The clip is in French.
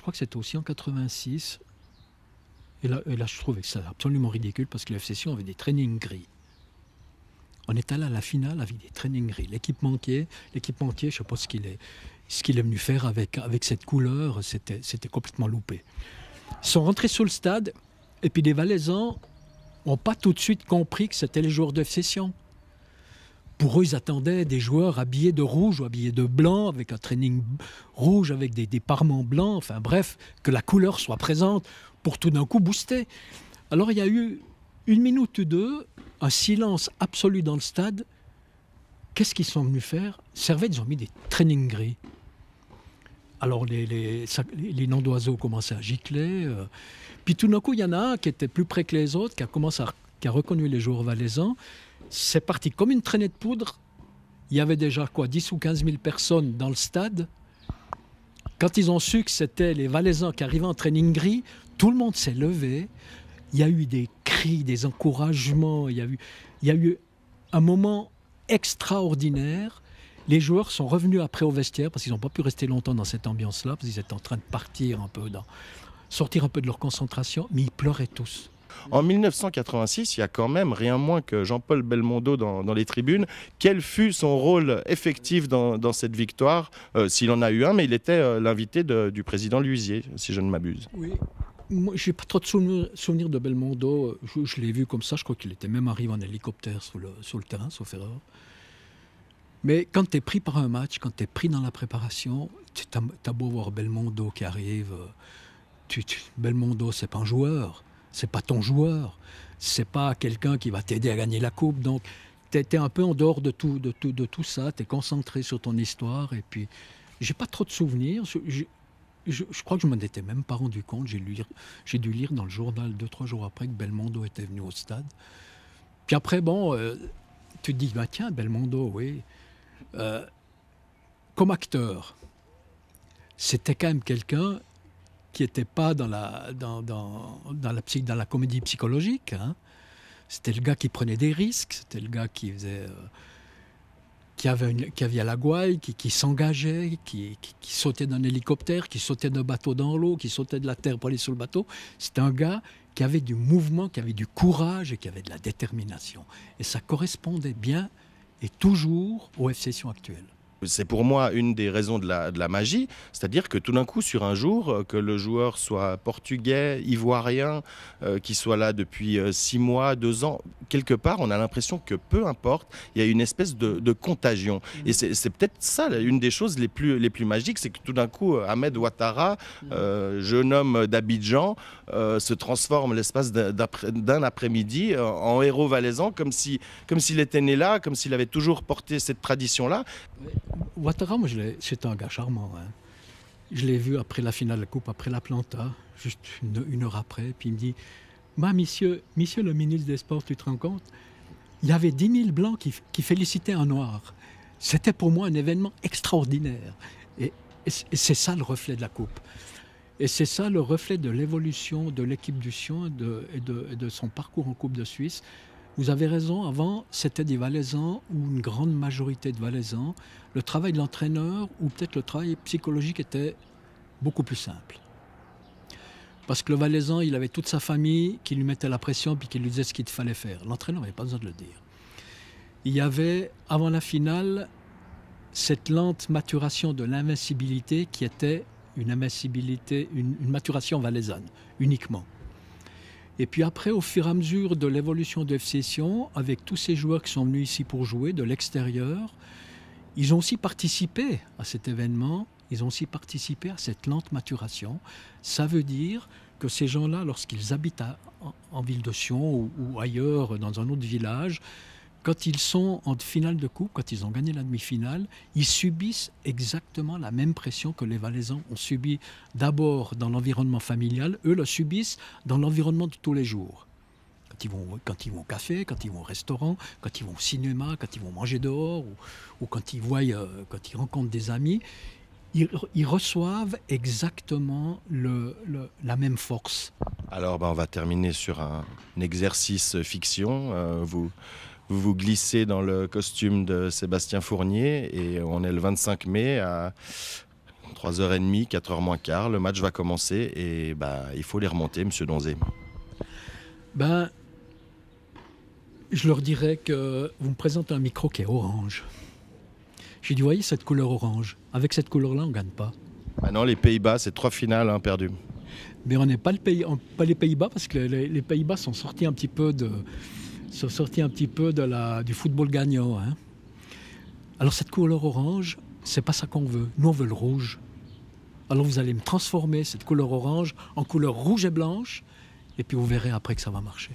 crois que c'était aussi en 86. Et là, je trouvais ça absolument ridicule parce que la FC Sion avait des trainings gris. On est allé à la finale avec des trainings gris. L'équipementier, je ne sais pas ce qu'il est venu faire avec cette couleur, c'était complètement loupé. Ils sont rentrés sur le stade et puis les Valaisans n'ont pas tout de suite compris que c'était les joueurs de FC Sion. Pour eux, ils attendaient des joueurs habillés de rouge ou habillés de blanc, avec un training rouge, avec des parements blancs, enfin bref, que la couleur soit présente pour tout d'un coup booster. Alors il y a eu 1 minute ou 2, un silence absolu dans le stade. Qu'est-ce qu'ils sont venus faire? Servette, ils ont mis des trainings gris. Alors les noms d'oiseaux commençaient à gicler. Puis tout d'un coup, il y en a un qui était plus près que les autres, qui a reconnu les joueurs valaisans. C'est parti comme une traînée de poudre. Il y avait déjà 10 ou 15 000 personnes dans le stade. Quand ils ont su que c'était les Valaisans qui arrivaient en training gris, tout le monde s'est levé. Il y a eu des cris, des encouragements. Il y a eu un moment extraordinaire. Les joueurs sont revenus après au vestiaire parce qu'ils n'ont pas pu rester longtemps dans cette ambiance-là, parce qu'ils étaient en train de partir un peu, sortir un peu de leur concentration, mais ils pleuraient tous. En 1986, il y a quand même rien moins que Jean-Paul Belmondo dans les tribunes. Quel fut son rôle effectif dans cette victoire, s'il en a eu un, mais il était l'invité du président Luisier, si je ne m'abuse. Oui, moi je n'ai pas trop de souvenirs de Belmondo. Je l'ai vu comme ça, je crois qu'il était même arrivé en hélicoptère sur le terrain, sauf erreur. Mais quand tu es pris par un match, quand tu es pris dans la préparation, tu as beau voir Belmondo qui arrive. Belmondo, c'est pas un joueur. C'est pas ton joueur, c'est pas quelqu'un qui va t'aider à gagner la coupe. Donc, tu es un peu en dehors de tout ça, tu es concentré sur ton histoire. Et puis, j'ai pas trop de souvenirs. Je crois que je m'en étais même pas rendu compte. J'ai dû lire dans le journal 2-3 jours après que Belmondo était venu au stade. Puis après, tu te dis, tiens, Belmondo, oui. Comme acteur, c'était quand même quelqu'un qui n'était pas dans la comédie psychologique. Hein. C'était le gars qui prenait des risques, c'était le gars qui avait à la gouaille, qui s'engageait, qui sautait d'un hélicoptère, qui sautait d'un bateau dans l'eau, qui sautait de la terre pour aller sur le bateau. C'était un gars qui avait du mouvement, qui avait du courage et qui avait de la détermination. Et ça correspondait bien et toujours au FC Sion actuel. C'est pour moi une des raisons de la magie, c'est-à-dire que tout d'un coup, sur un jour, que le joueur soit portugais, ivoirien, qu'il soit là depuis 6 mois, 2 ans, quelque part, on a l'impression que peu importe, il y a une espèce de contagion. Et c'est peut-être ça, une des choses les plus magiques, c'est que tout d'un coup, Ahmed Ouattara, jeune homme d'Abidjan, se transforme l'espace d'un après-midi en héros valaisan, comme s'il était né là, comme s'il avait toujours porté cette tradition-là. Ouattara, moi, c'était un gars charmant. Hein. Je l'ai vu après la finale de la Coupe, après la Planta, juste une heure après. Puis il me dit, monsieur le ministre des Sports, tu te rends compte? Il y avait 10 000 Blancs qui félicitaient un Noir. C'était pour moi un événement extraordinaire. Et c'est ça le reflet de la Coupe. Et c'est ça le reflet de l'évolution de l'équipe du Sion et de son parcours en Coupe de Suisse. Vous avez raison, avant, c'était des Valaisans ou une grande majorité de Valaisans. Le travail de l'entraîneur ou peut-être le travail psychologique était beaucoup plus simple. Parce que le Valaisan, il avait toute sa famille qui lui mettait la pression puis qui lui disait ce qu'il fallait faire. L'entraîneur n'avait pas besoin de le dire. Il y avait, avant la finale, cette lente maturation de l'invincibilité qui était une maturation valaisanne, uniquement. Et puis après, au fur et à mesure de l'évolution de FC Sion, avec tous ces joueurs qui sont venus ici pour jouer de l'extérieur, ils ont aussi participé à cet événement, ils ont aussi participé à cette lente maturation. Ça veut dire que ces gens-là, lorsqu'ils habitent en ville de Sion ou ailleurs, dans un autre village, quand ils sont en finale de coupe, quand ils ont gagné la demi-finale, ils subissent exactement la même pression que les Valaisans ont subi d'abord dans l'environnement familial. Eux le subissent dans l'environnement de tous les jours. Quand ils vont au café, quand ils vont au restaurant, quand ils vont au cinéma, quand ils vont manger dehors ou quand ils rencontrent des amis, ils reçoivent exactement la même force. Alors on va terminer sur un exercice fiction. Vous glissez dans le costume de Sébastien Fournier et on est le 25 mai à 3h30, 4h moins quart, le match va commencer et il faut les remonter, monsieur Donzé. Je leur dirais que vous me présentez un micro qui est orange. J'ai dit, voyez cette couleur orange, avec cette couleur-là, on ne gagne pas. Maintenant, les Pays-Bas, c'est 3 finales perdues. Mais on n'est pas, pas les Pays-Bas parce que les Pays-Bas sont sortis un petit peu du football gagnant. Hein. Alors cette couleur orange, c'est pas ça qu'on veut. Nous, on veut le rouge. Alors vous allez me transformer cette couleur orange en couleur rouge et blanche, et puis vous verrez après que ça va marcher.